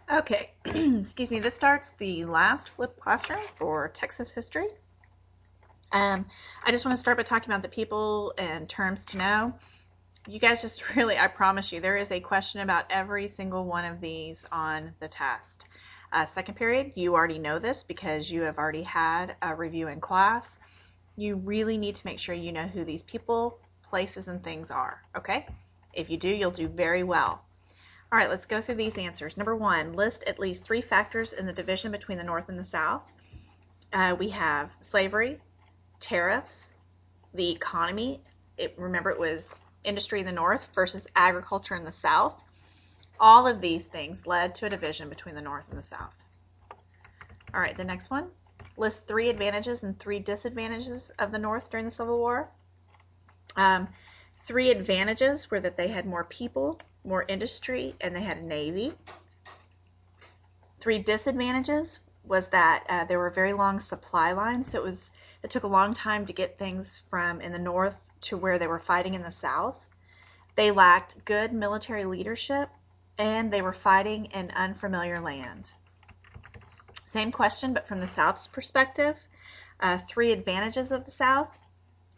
Okay, excuse me, this starts the last flipped classroom for Texas history. I just want to start by talking about the people and terms to know. You guys just really, I promise you, there is a question about every single one of these on the test. Second period, you already know this because you have already had a review in class. You really need to make sure you know who these people, places, and things are, okay? If you do, you'll do very well. All right, let's go through these answers. Number one, list at least 3 factors in the division between the North and the South. We have slavery, tariffs, the economy. Remember, it was industry in the North versus agriculture in the South. All of these things led to a division between the North and the South. All right, the next one. List 3 advantages and 3 disadvantages of the North during the Civil War. 3 advantages were that they had more people, more industry, and they had a navy. 3 disadvantages was that there were very long supply lines, so it took a long time to get things from in the North to where they were fighting in the South. They lacked good military leadership, and they were fighting in unfamiliar land. Same question, but from the South's perspective. 3 advantages of the South.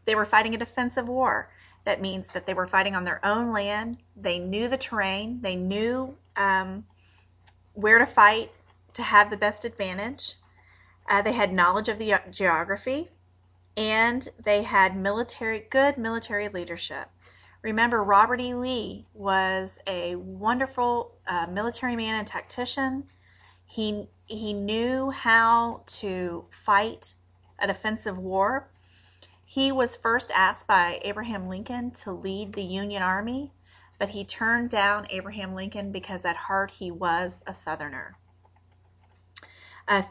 They were fighting a defensive war. That means that they were fighting on their own land. They knew the terrain. They knew where to fight to have the best advantage. They had knowledge of the geography, and they had good military leadership. Remember, Robert E. Lee was a wonderful military man and tactician. He knew how to fight a defensive war. He was first asked by Abraham Lincoln to lead the Union Army, but he turned down Abraham Lincoln because at heart he was a Southerner.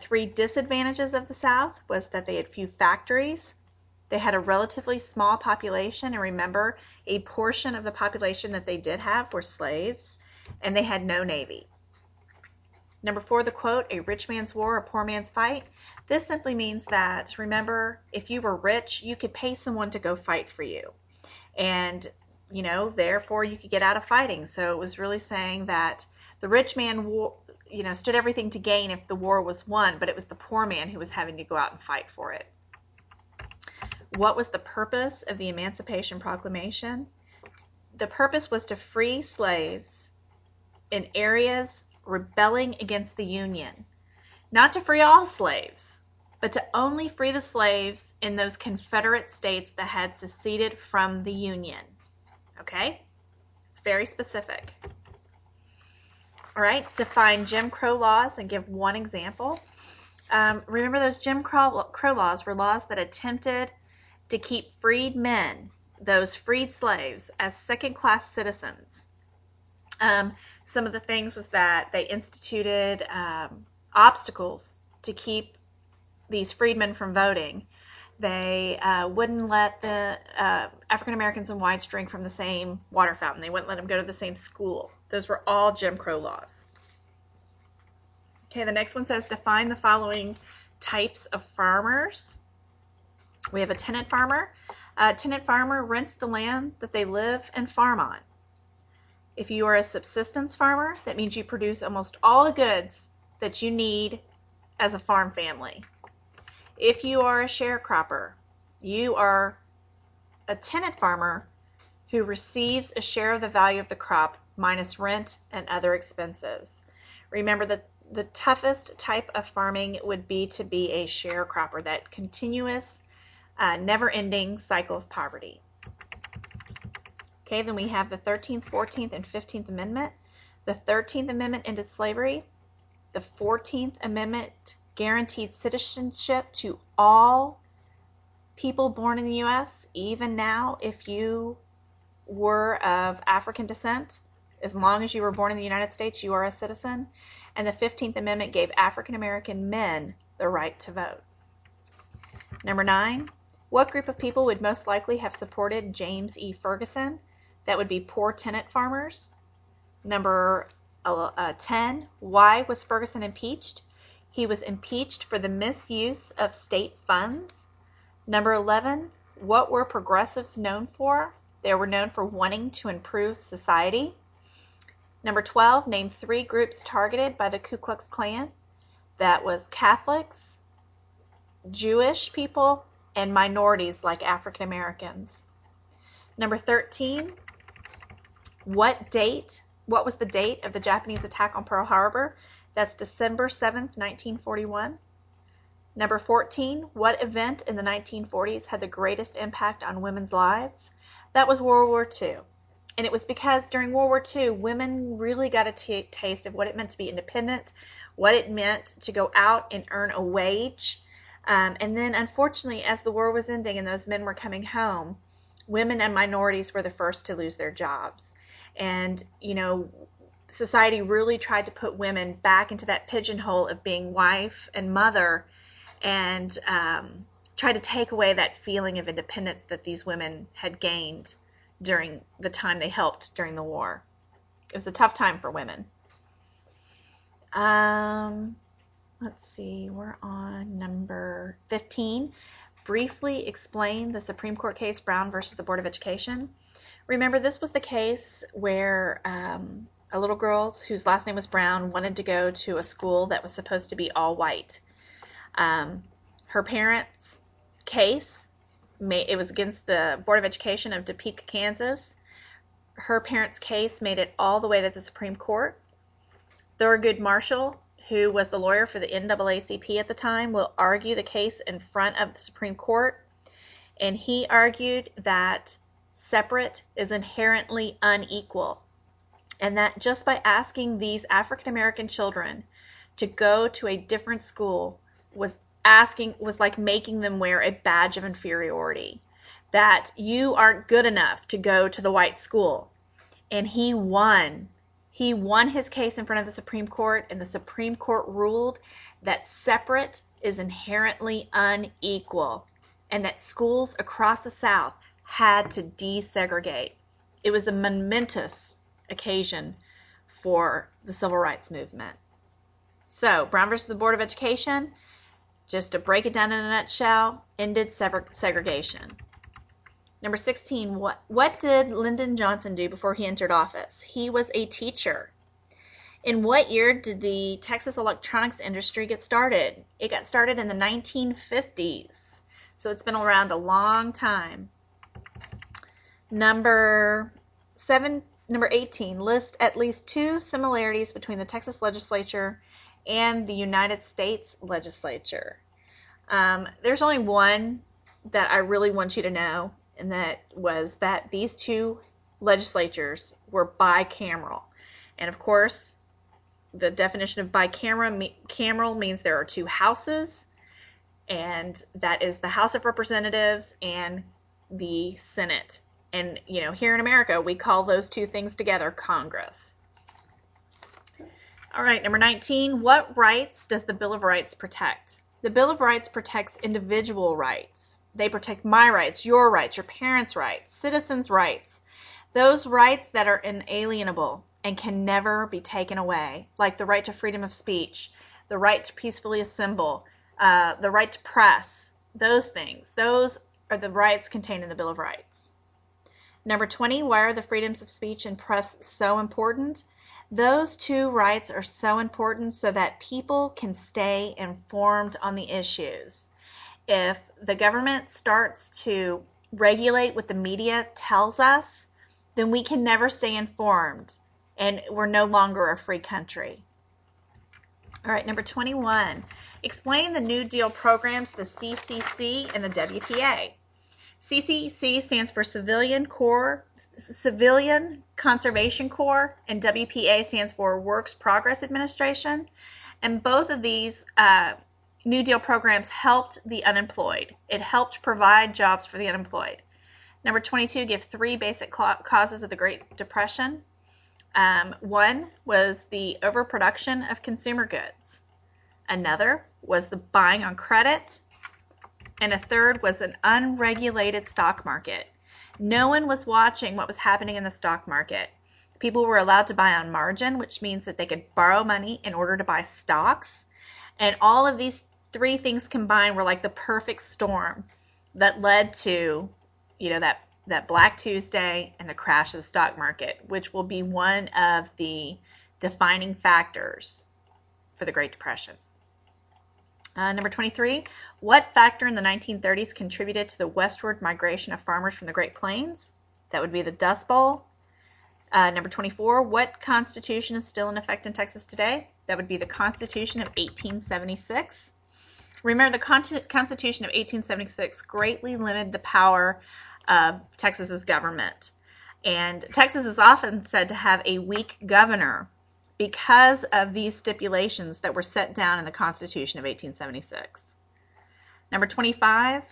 3 disadvantages of the South was that they had few factories. They had a relatively small population, and remember, a portion of the population that they did have were slaves, and they had no navy. Number 4, the quote, "A rich man's war, a poor man's fight." This simply means that, remember, if you were rich, you could pay someone to go fight for you. And, therefore you could get out of fighting. So it was really saying that the rich man, stood everything to gain if the war was won, but it was the poor man who was having to go out and fight for it. What was the purpose of the Emancipation Proclamation? The purpose was to free slaves in areas rebelling against the Union. Not to free all slaves, but to only free the slaves in those Confederate states that had seceded from the Union. Okay? It's very specific. All right, define Jim Crow laws and give one example. Remember, those Jim Crow laws were laws that attempted to keep freed men, those freed slaves, as second-class citizens. Some of the things was that they instituted obstacles to keep these freedmen from voting. They wouldn't let the African Americans and whites drink from the same water fountain. They wouldn't let them go to the same school. Those were all Jim Crow laws. Okay, the next one says define the following types of farmers. We have a tenant farmer. A tenant farmer rents the land that they live and farm on. If you are a subsistence farmer, that means you produce almost all the goods that you need as a farm family. If you are a sharecropper, you are a tenant farmer who receives a share of the value of the crop minus rent and other expenses. Remember that the toughest type of farming would be to be a sharecropper, that continuous, never-ending cycle of poverty. Okay, then we have the 13th, 14th, and 15th Amendment. The 13th Amendment ended slavery. The 14th Amendment guaranteed citizenship to all people born in the U.S., even now if you were of African descent. As long as you were born in the United States, you are a citizen. And the 15th Amendment gave African American men the right to vote. Number 9, what group of people would most likely have supported James E. Ferguson? That would be poor tenant farmers. Number 10, why was Ferguson impeached? He was impeached for the misuse of state funds. Number 11, what were progressives known for? They were known for wanting to improve society. Number 12, name 3 groups targeted by the Ku Klux Klan. That was Catholics, Jewish people, and minorities like African Americans. Number 13, what was the date of the Japanese attack on Pearl Harbor? That's December 7th, 1941. Number 14, what event in the 1940s had the greatest impact on women's lives? That was World War II. And it was because during World War II, women really got a taste of what it meant to be independent, what it meant to go out and earn a wage. And then, unfortunately, as the war was ending and those men were coming home, women and minorities were the first to lose their jobs. And, society really tried to put women back into that pigeonhole of being wife and mother, and try to take away that feeling of independence that these women had gained during the time they helped during the war. It was a tough time for women. Let's see, we're on number 15. Briefly explain the Supreme Court case Brown versus the Board of Education. Remember, this was the case where a little girl whose last name was Brown wanted to go to a school that was supposed to be all white. Her parents' case, it was against the Board of Education of Topeka, Kansas. Her parents' case made it all the way to the Supreme Court. Thurgood Marshall, who was the lawyer for the NAACP at the time, will argue the case in front of the Supreme Court. And he argued that separate is inherently unequal, and that just by asking these African American children to go to a different school was like making them wear a badge of inferiority, that you aren't good enough to go to the white school. And he won his case in front of the Supreme Court, and the Supreme Court ruled that separate is inherently unequal, and that schools across the South had to desegregate. It was a momentous occasion for the civil rights movement. So, Brown versus the Board of Education, just to break it down in a nutshell, ended segregation. Number 16, what did Lyndon Johnson do before he entered office? He was a teacher. In what year did the Texas electronics industry get started? It got started in the 1950s. So it's been around a long time. Number 18, list at least 2 similarities between the Texas legislature and the United States legislature. There's only one that I really want you to know, and that was that these 2 legislatures were bicameral. And of course, the definition of bicameral means there are 2 houses, and that is the House of Representatives and the Senate. And, here in America, we call those 2 things together Congress. All right, number 19, what rights does the Bill of Rights protect? The Bill of Rights protects individual rights. They protect my rights, your parents' rights, citizens' rights, those rights that are inalienable and can never be taken away, like the right to freedom of speech, the right to peacefully assemble, the right to press, those things. Those are the rights contained in the Bill of Rights. Number 20, why are the freedoms of speech and press so important? Those 2 rights are so important so that people can stay informed on the issues. If the government starts to regulate what the media tells us, then we can never stay informed, and we're no longer a free country. All right, number 21, explain the New Deal programs, the CCC and the WPA. CCC stands for Civilian Conservation Corps, and WPA stands for Works Progress Administration. And both of these New Deal programs helped the unemployed. It helped provide jobs for the unemployed. Number 22, give 3 basic causes of the Great Depression. One was the overproduction of consumer goods. Another was the buying on credit. And a third was an unregulated stock market. No one was watching what was happening in the stock market. People were allowed to buy on margin, which means that they could borrow money in order to buy stocks. And all of these 3 things combined were like the perfect storm that led to, that that Black Tuesday and the crash of the stock market, which will be one of the defining factors for the Great Depression. Number 23, what factor in the 1930s contributed to the westward migration of farmers from the Great Plains? That would be the Dust Bowl. Number 24, what constitution is still in effect in Texas today? That would be the Constitution of 1876. Remember, the Constitution of 1876 greatly limited the power of Texas's government. And Texas is often said to have a weak governor because of these stipulations that were set down in the Constitution of 1876. Number 25,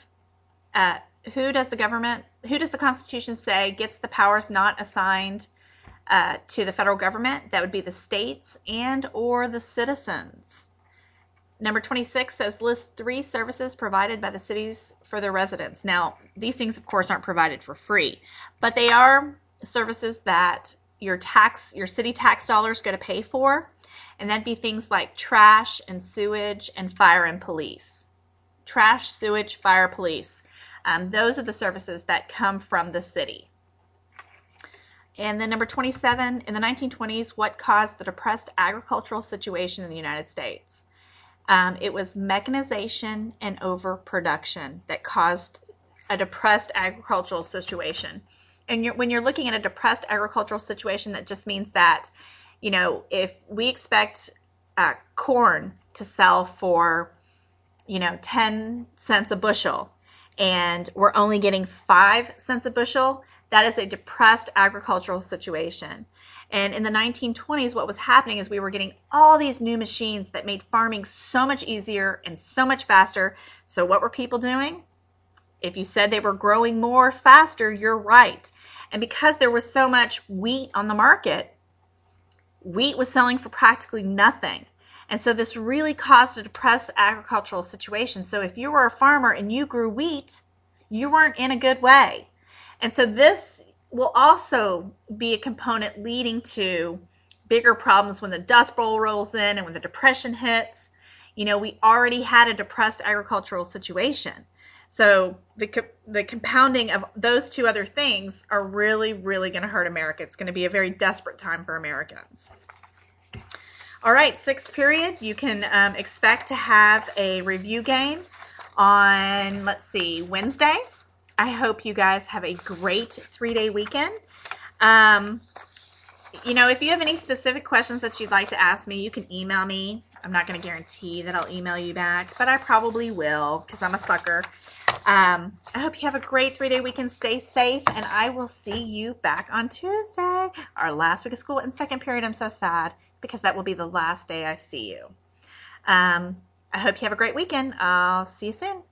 who does the Constitution say gets the powers not assigned to the federal government? That would be the states and or the citizens. Number 26 says list 3 services provided by the cities for their residents. Now, these things, of course, aren't provided for free, but they are services that your city tax dollars go to pay for, and that'd be things like trash and sewage and fire and police. Trash, sewage, fire, police. Those are the services that come from the city. And then number 27, in the 1920s, what caused the depressed agricultural situation in the United States? It was mechanization and overproduction that caused a depressed agricultural situation. And when you're looking at a depressed agricultural situation, that just means that, if we expect corn to sell for, 10 cents a bushel, and we're only getting 5 cents a bushel, that is a depressed agricultural situation. And in the 1920s, what was happening is we were getting all these new machines that made farming so much easier and so much faster. So what were people doing? If you said they were growing more faster, you're right. And because there was so much wheat on the market, wheat was selling for practically nothing. And so this really caused a depressed agricultural situation. So if you were a farmer and you grew wheat, you weren't in a good way. And so this will also be a component leading to bigger problems when the Dust Bowl rolls in and when the Depression hits. We already had a depressed agricultural situation. So the compounding of those two other things are really, really going to hurt America. It's going to be a very desperate time for Americans. All right, 6th period, you can expect to have a review game on, Wednesday. I hope you guys have a great 3-day weekend. If you have any specific questions that you'd like to ask me, you can email me. I'm not going to guarantee that I'll email you back, but I probably will because I'm a sucker. I hope you have a great 3-day weekend. Stay safe, and I will see you back on Tuesday, our last week of school. And 2nd period, I'm so sad because that will be the last day I see you. I hope you have a great weekend. I'll see you soon.